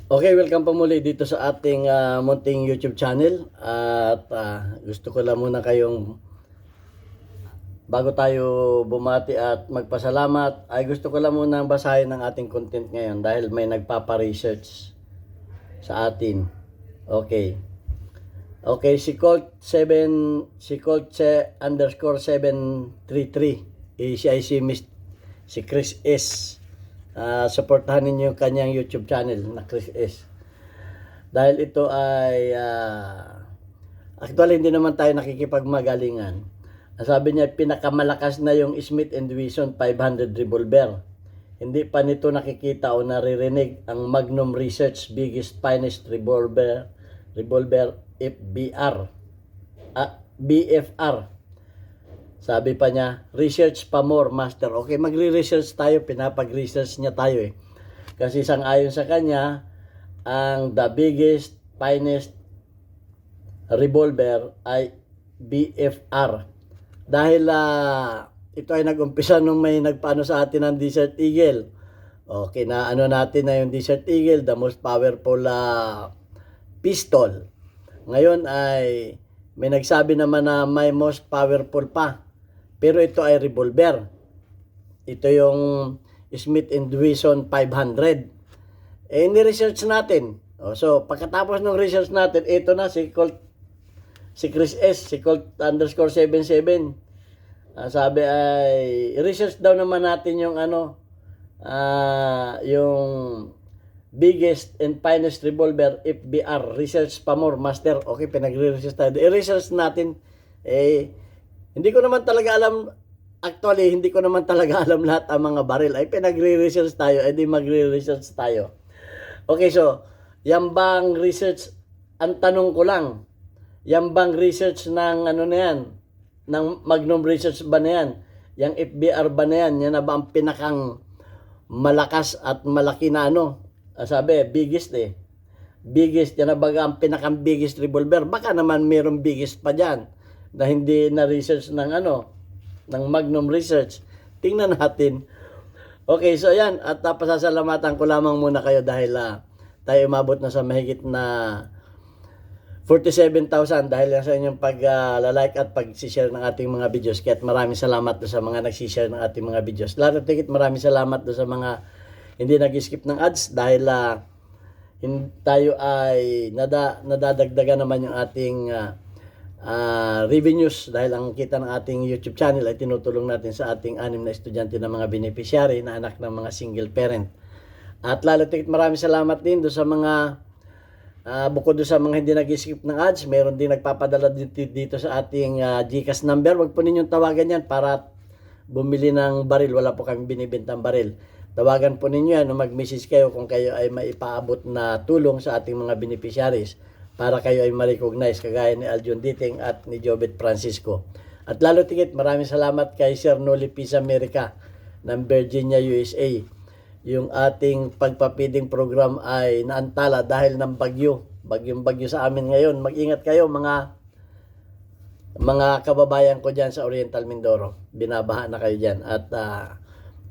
Okay, welcome pa muli dito sa ating munting YouTube channel. At gusto ko lang muna kayong, bago tayo bumati at magpasalamat, ay gusto ko lang muna basahin ang ating content ngayon dahil may nagpapa-research sa atin. Okay. Okay, si Colt underscore 733. Siya ay si Chris S. Supportahan ninyo yung kanyang YouTube channel na Chris S. Dahil ito ay actually hindi naman tayo nakikipagmagalingan. Sabi niya pinakamalakas na yung Smith & Wesson 500 revolver. Hindi pa nito nakikita o naririnig ang Magnum Research biggest finest revolver BFR. Sabi pa niya, research pa more, master. Okay, magre-research tayo, pinapag-research niya tayo eh. Kasi sang-ayon sa kanya, ang the biggest, finest revolver ay BFR. Dahil ito ay nag-umpisa nung may nagpaano sa atin ng Desert Eagle. Okay, na ano natin na yung Desert Eagle, the most powerful pistol. Ngayon ay may nagsabi naman na may most powerful pa. Pero ito ay revolver. Ito yung Smith & Wesson 500. Ni-research natin. So, pagkatapos ng research natin, ito na si Chris S, si Colt underscore 77. Sabi ay, research daw naman natin yung yung biggest and finest revolver FBR. Research pa more, master. Okay, pinagre-research tayo. I-research natin. Hindi ko naman talaga alam, actually, hindi ko naman talaga alam lahat ang mga baril. Ay, pinagre-research tayo, di magre-research tayo. Okay, so, yan bang research, ang tanong ko lang, yan bang research ng ano na yan, ng Magnum Research ba na yan, yung FBR ba na yan, yan na ba ang pinakang malakas at malaki na sabi, biggest biggest, yan na ba ang pinakang biggest revolver, baka naman mayroong biggest pa dyan, na hindi na research ng ng Magnum Research. Tingnan natin. Okay, so ayan, at pasasalamatan ko lamang muna kayo dahil tayo umabot na sa mahigit na 47,000 dahil sa inyong pag-like at pag-share ng ating mga videos. Kaya maraming salamat do sa mga nag-share ng ating mga videos. Lalo tigit maraming salamat do sa mga hindi nag-skip ng ads dahil tayo ay nadadagdagan naman yung ating revenues dahil ang kita ng ating YouTube channel ay tinutulong natin sa ating 6 na estudyante na mga beneficiary na anak ng mga single parent. At lalo tigit maraming salamat din do sa mga bukod do sa mga hindi nag-skip ng ads, meron din nagpapadala dito sa ating GCash number. Huwag po ninyong tawagan yan para bumili ng baril. Wala po kami binibentang baril. Tawagan po ninyo yan o mag-message kayo kung kayo ay maipaabot na tulong sa ating mga beneficiaries para kayo ay ma-recognize kagaya ni Aljon Diting at ni Jobet Francisco. At lalo tigit maraming salamat kay Sir Noli Peace America ng Virginia, USA. Yung ating pagpapiding program ay naantala dahil ng bagyong-bagyo sa amin ngayon. Mag-ingat kayo mga kababayan ko dyan sa Oriental Mindoro. Binabaha na kayo dyan at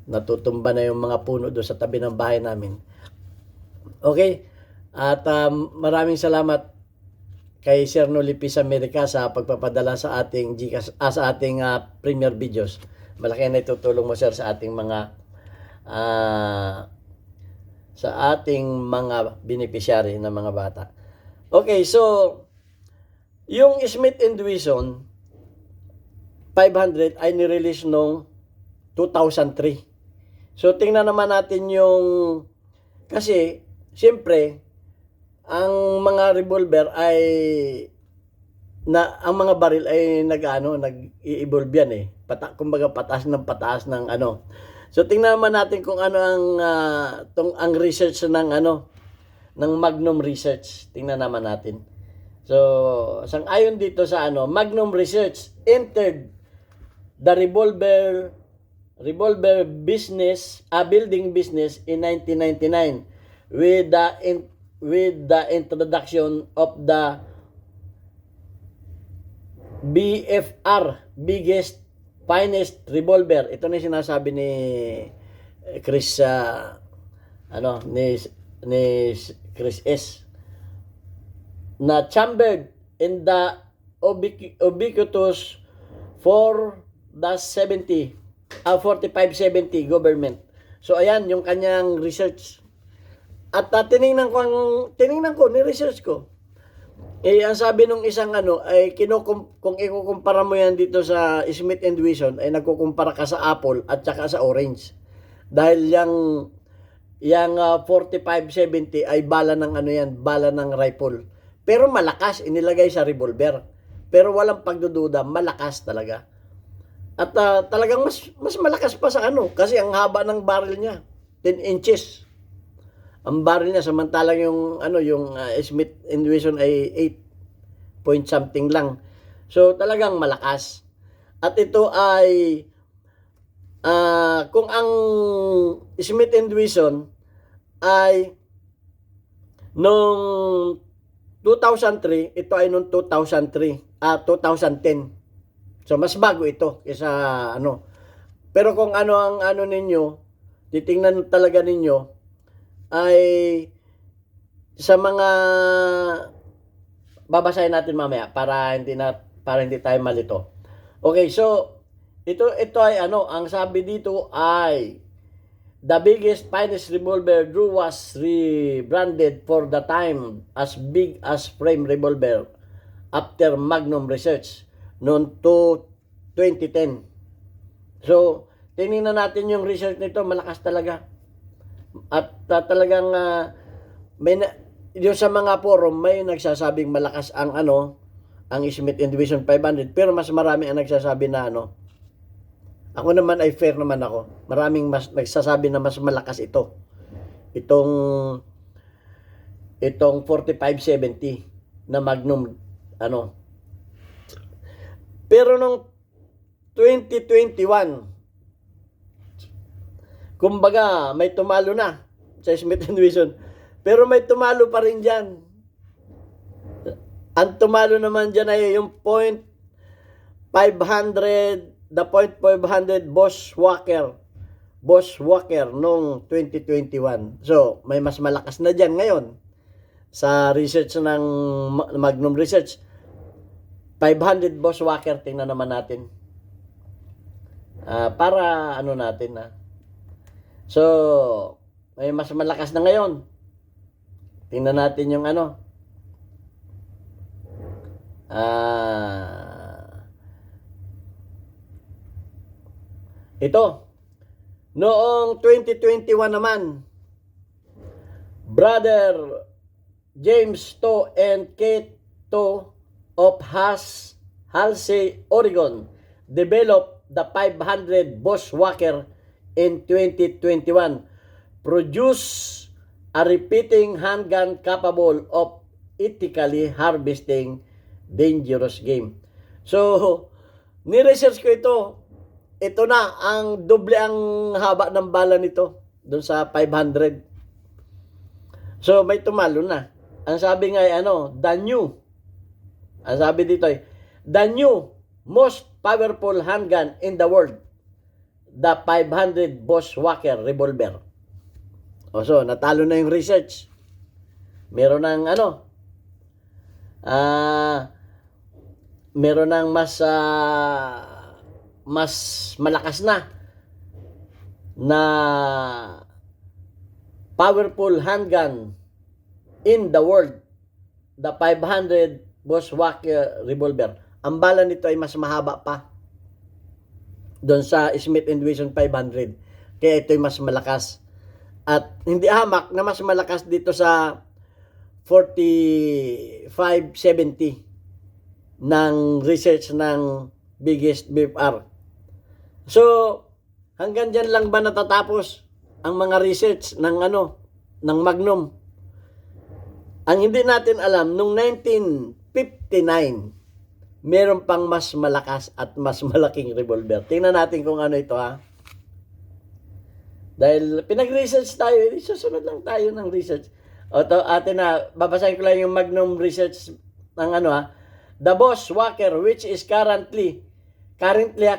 natutumba na yung mga puno doon sa tabi ng bahay namin. Okay? At maraming salamat kay Sir Noli Peace America sa pagpapadala sa ating GCash, sa ating premier videos. Malaki na itutulong mo, sir, sa ating mga beneficiary na mga bata. Okay, so yung Smith & Wesson 500 ay nirelease noong 2003. So tingnan naman natin yung, kasi siyempre ang mga revolver ay ang mga baril ay nag-i-evolve yan kumbaga pataas ng So tingnan naman natin kung ano ang research ng ng Magnum Research. Tingnan naman natin. So sang-ayon dito sa Magnum Research entered the revolver business, building business in 1999 with the introduction of the BFR, biggest finest revolver. Ito na yung sinasabi ni Chris, ni ni Chris S. na chambered in the ubiquitous 4570 government. So ayan yung kanyang research. At tiningnan ko, ni-research ko. Ang sabi nung isang ay kung ikukumpara mo yan dito sa Smith and Wesson, ay nagkukumpara ka sa Apple at saka sa Orange. Dahil yung 4570 ay bala ng bala ng rifle. Pero malakas, inilagay sa revolver. Pero walang pagdududa, malakas talaga. At talagang mas malakas pa sa kasi ang haba ng barrel niya, 10 inches. Ang barrel niya, samantalang yung Smith and Wesson ay 8 point something lang. So talagang malakas. At ito ay kung ang Smith and Wesson ay noong 2003, ito ay noong 2010. So mas bago ito kaysa Pero kung ang ninyo, titingnan talaga ninyo ay sa mga babasahin natin mamaya para hindi tayo malito. Okay, so ito ay ang sabi dito ay the biggest, finest revolver Drew was rebranded for the time as big as frame revolver after Magnum research noong 2010. So, tingnan natin yung research nito, malakas talaga. At talagang yung sa mga forum may nagsasabing malakas ang Smith and Wesson 500, pero mas marami ang nagsasabi na ako naman ay fair naman ako. Maraming mas nagsasabi na mas malakas ito. Itong 4570 na Magnum Pero nung 2021, kumbaga may tumalo na sa Smith and Wesson. Pero may tumalo pa rin dyan. Ang tumalo naman dyan ay yung the .500 Bosch Walker noong 2021. So, may mas malakas na dyan ngayon sa research ng Magnum Research. 500 Bosch Walker, tingnan naman natin. Para natin So, may mas malakas na ngayon. Tingnan natin yung ito. Noong 2021 naman, Brother James To and Kate To of Halsey, Oregon, developed the 500 Bosch Walker in 2021. Produce a repeating handgun capable of ethically harvesting dangerous game. So, ni-research ko ito. Ito na, ang doble ang haba ng bala nito doon sa 500. So, may tumalo na. Ang sabi nga ay the new. Ang sabi dito ay, the new most powerful handgun in the world. The 500 Bosch Walker revolver. So, natalo na yung research. Meron ng meron ng mas malakas na powerful handgun in the world, the 500 Bosch Walker revolver. Ang bala nito ay mas mahaba pa doon sa Smith and Wesson 500. Kaya ito ay mas malakas. At hindi hamak na mas malakas dito sa 4570 ng research ng biggest BFR. So, hanggang dyan lang ba natatapos ang mga research ng ng Magnum? Ang hindi natin alam, nung 1959, meron pang mas malakas at mas malaking revolver. Tingnan natin kung ito Dahil pinag-research tayo, susunod lang tayo ng research. Babasahin ko lang yung Magnum research ng The Bosch Walker, which is currently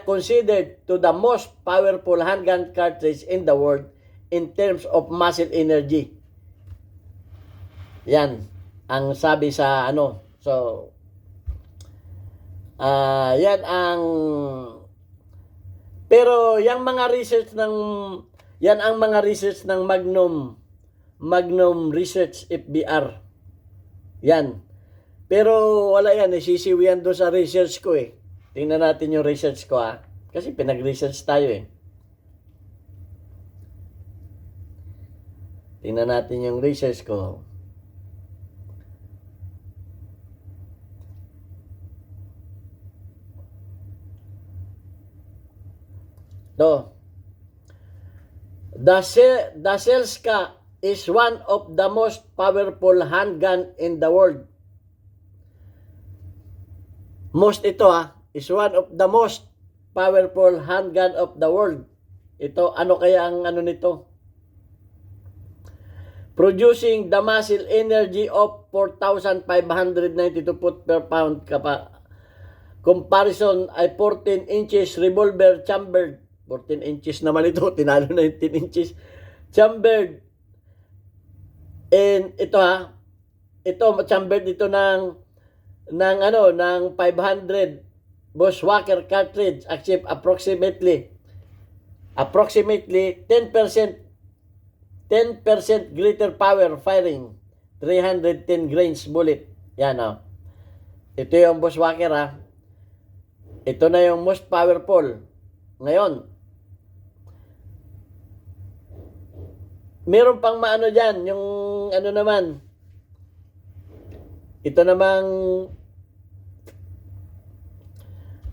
considered to the most powerful handgun cartridge in the world in terms of muscle energy. Yan ang sabi sa ano. So, yan ang pero yang mga research ng yan ang mga research ng Magnum Research FBR. Yan. Pero wala yan, sisiwian doon sa research ko eh. Tingnan natin yung research ko ha. Kasi pinag-research tayo eh. Tingnan natin yung research ko. To. The Selska is one of the most powerful handgun in the world. Most ito is one of the most powerful handgun of the world. Ito, ano kaya ang ano nito? Producing the muzzle energy of 4,592 foot per pound comparison ay 14 inches revolver chambered. 14 inches naman ito, tinalo na 19 inches. Chambered. And ito ito chambered dito ng 500 Bushwhacker cartridge achieve approximately 10% greater power firing 310 grains bullet. Yan Ito yung Bushwhacker Ito na yung most powerful. Ngayon, meron pang maano dyan, yung ano naman, ito namang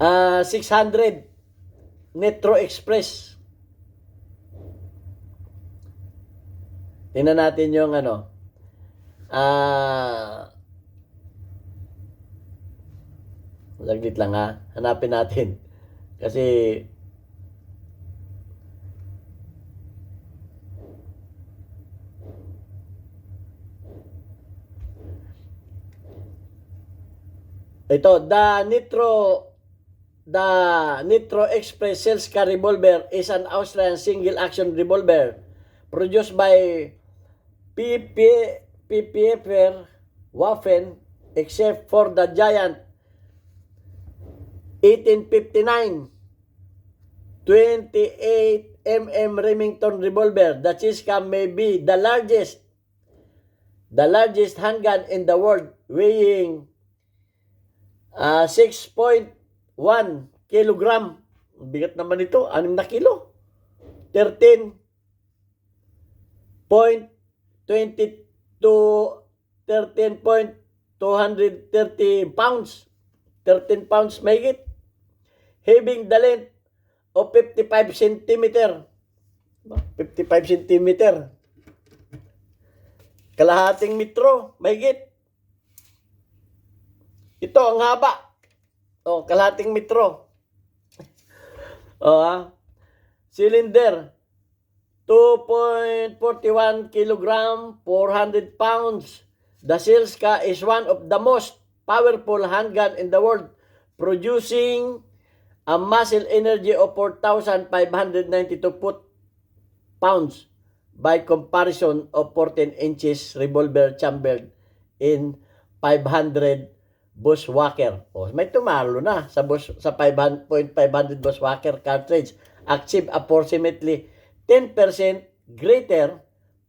600 Nitro Express. Tingnan natin yung saglit lang hanapin natin. Kasi ito, the Nitro Express Selska revolver is an Austrian single-action revolver produced by PPFR Waffen, except for the giant 1859 28 mm Remington revolver. The Selska may be the largest handgun in the world, weighing 6.1 kilogram. Bigat naman ito, 6 na kilo. 13.230 pounds. 13 pounds mahigit. Having the length of 55 centimeter. 55 centimeter. Kalahating metro, mahigit. Ito ang haba. Kalahating metro. Cylinder. 2.41 kilogram, 400 pounds. The Selska is one of the most powerful handgun in the world, producing a muzzle energy of 4,592 foot-pounds by comparison of 14 inches revolver chambered in 500 Bushwhacker. May tumalo na sa 500 Bushwhacker cartridge. Achieve approximately 10% greater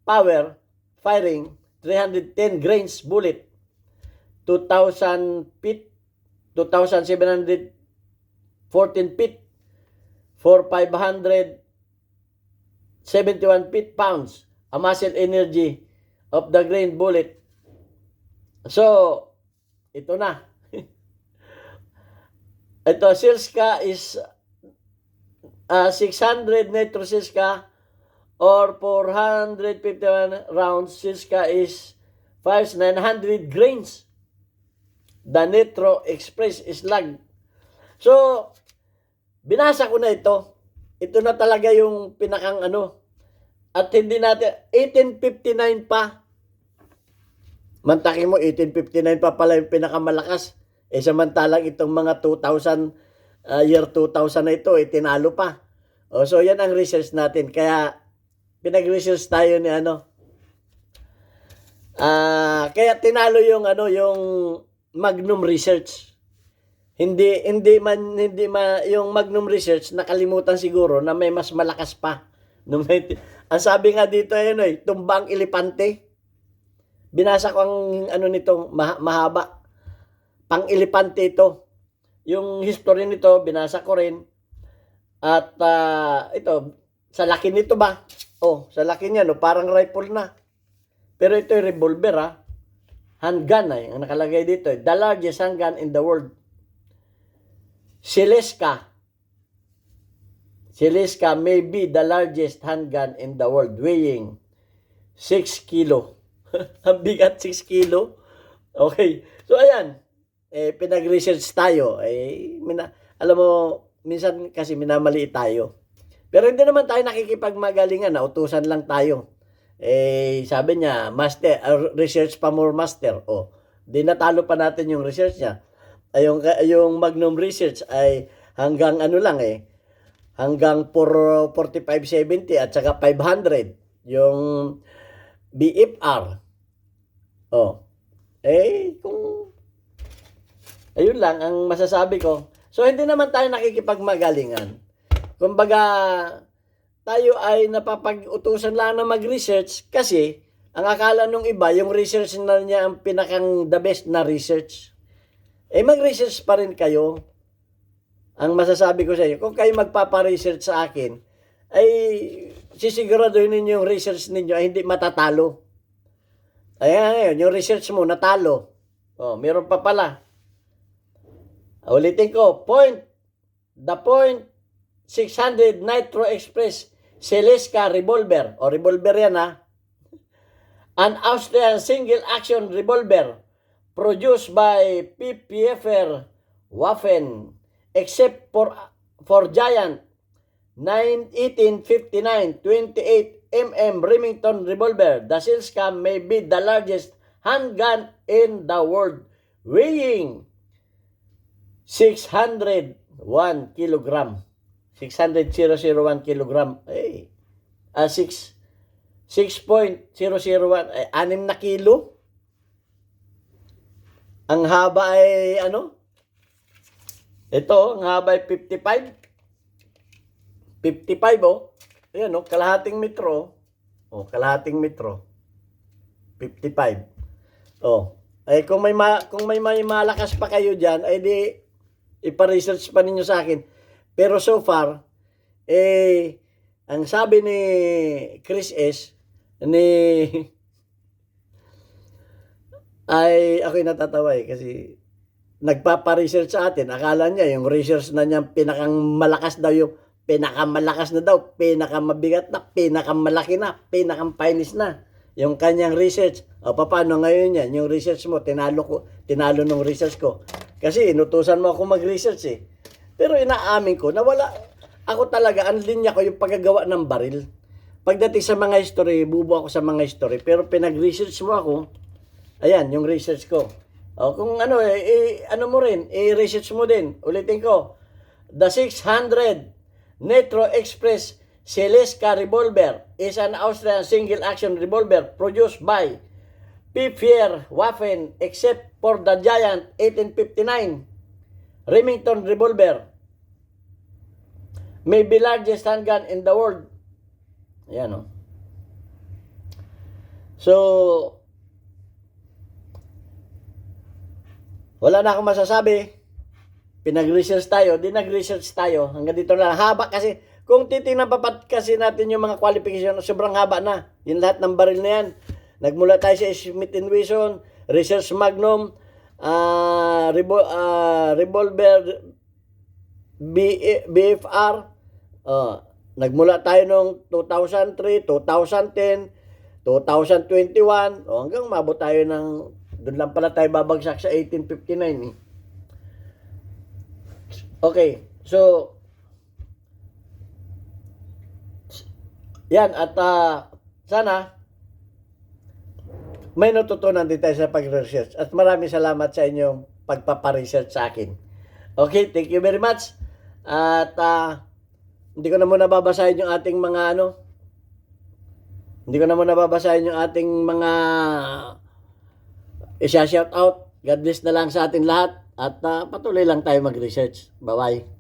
power firing 310 grains bullet, 2,000 feet, 2,714 feet for 571 feet pounds, a muzzle energy of the grain bullet. So, ito na. Ito, Selska is 600 Nitro Selska or 451 rounds. Selska is 5,900 grains. The Nitro Express is lag. So, binasa ko na ito. Ito na talaga yung pinakang At hindi natin, 1859 pa. Mantakin mo, 1859 pa pala yung pinakamalakas. Samantalang itong mga 2000, year 2000 na ito, tinalo pa. So, yan ang research natin. Kaya, pinag-research tayo ni Kaya tinalo yung yung Magnum Research. Yung Magnum Research nakalimutan siguro na may mas malakas pa. Ang sabi nga dito tumbang elepante. Binasa ko ang nito, mahaba. Pang-elepante ito. Yung history nito, binasa ko rin. At ito, sa laki nito ba? Sa laki niya, parang rifle na. Pero ito yung revolver, handgun ang nakalagay dito. The largest handgun in the world. Seleska may be the largest handgun in the world, weighing 6 kilo. Ang bigat, 6 kilo. Okay. So, ayan. Pinag-research tayo. Alam mo, minsan kasi minamaliit tayo. Pero hindi naman tayo nakikipagmagalingan. Nautusan lang tayo. Sabi niya, master, research pa more master. Di natalo pa natin yung research niya. Yung Magnum Research ay hanggang hanggang 4570 at saka 500. Yung BFR. Ayun lang ang masasabi ko. So, hindi naman tayo nakikipagmagalingan. Kumbaga, tayo ay napapag-utusan lang na mag-research kasi ang akala nung iba, yung research na niya ang pinakang the best na research. Mag-research pa rin kayo. Ang masasabi ko sa inyo, kung kayo magpapa-research sa akin, ay sisiguraduhin ninyo yung research ninyo ay hindi matatalo. Ayan, yung research mo, natalo. Meron pa pala. Ulitin ko, the point 600 Nitro Express Seleska revolver. Revolver yan An Austrian single action revolver produced by PPFR Waffen, except for giant 1859 28 mm Remington revolver. The Seleska may be the largest handgun in the world, weighing 601 kilogram. 600,001 kilogram. 6.001. 6 na kilo. Ang haba ay Ito, ang haba ay 55. 55 Ayan kalahating metro. Kalahating metro. 55. Kung may malakas pa kayo diyan, ay di ipa-research pa ninyo sa akin. Pero so far, ang sabi ni Chris S, ay ako'y natatawa kasi nagpapa-research sa atin. Akala niya yung research na niya pinakamalakas na daw, pinakamabigat na, pinakamalaki na, pinakampainis na. Yung kanyang research. Paano ngayon yan? Yung research mo, tinalo nung research ko. Kasi inutusan mo ako mag-research Pero inaamin ko na ako talaga, ang linya ko yung paggagawa ng baril. Pagdating sa mga history, bubo ako sa mga history. Pero pinag-research mo ako, ayan, yung research ko. Kung ano mo rin, i-research mo din. Ulitin ko, the 600 Nitro Express Seleska revolver is an Austrian single-action revolver produced by PPFR Waffen, except for the giant 1859 Remington revolver, may be largest handgun in the world. Ayan So, wala na akong masasabi. Pinag-research tayo, nag-research tayo. Hanggang dito na. Haba kasi. Kung titingnan kasi natin yung mga qualification, sobrang haba na. Yung lahat ng baril na yan. Nagmula tayo sa Smith & Wesson, Research Magnum, revolver BFR. Nagmula tayo noong 2003, 2010, 2021. Hanggang mabot tayo ng, doon lang pala tayo babagsak sa 1859 Okay, so yan at sana may natutunan din tayo sa pag-research at maraming salamat sa inyong pagpapa-research sa akin. Okay, thank you very much. At hindi ko na muna babasahin yung ating mga hindi ko na muna babasahin yung ating mga Isa-shout out. God bless na lang sa atin lahat at patuloy lang tayo mag-research. Bye-bye.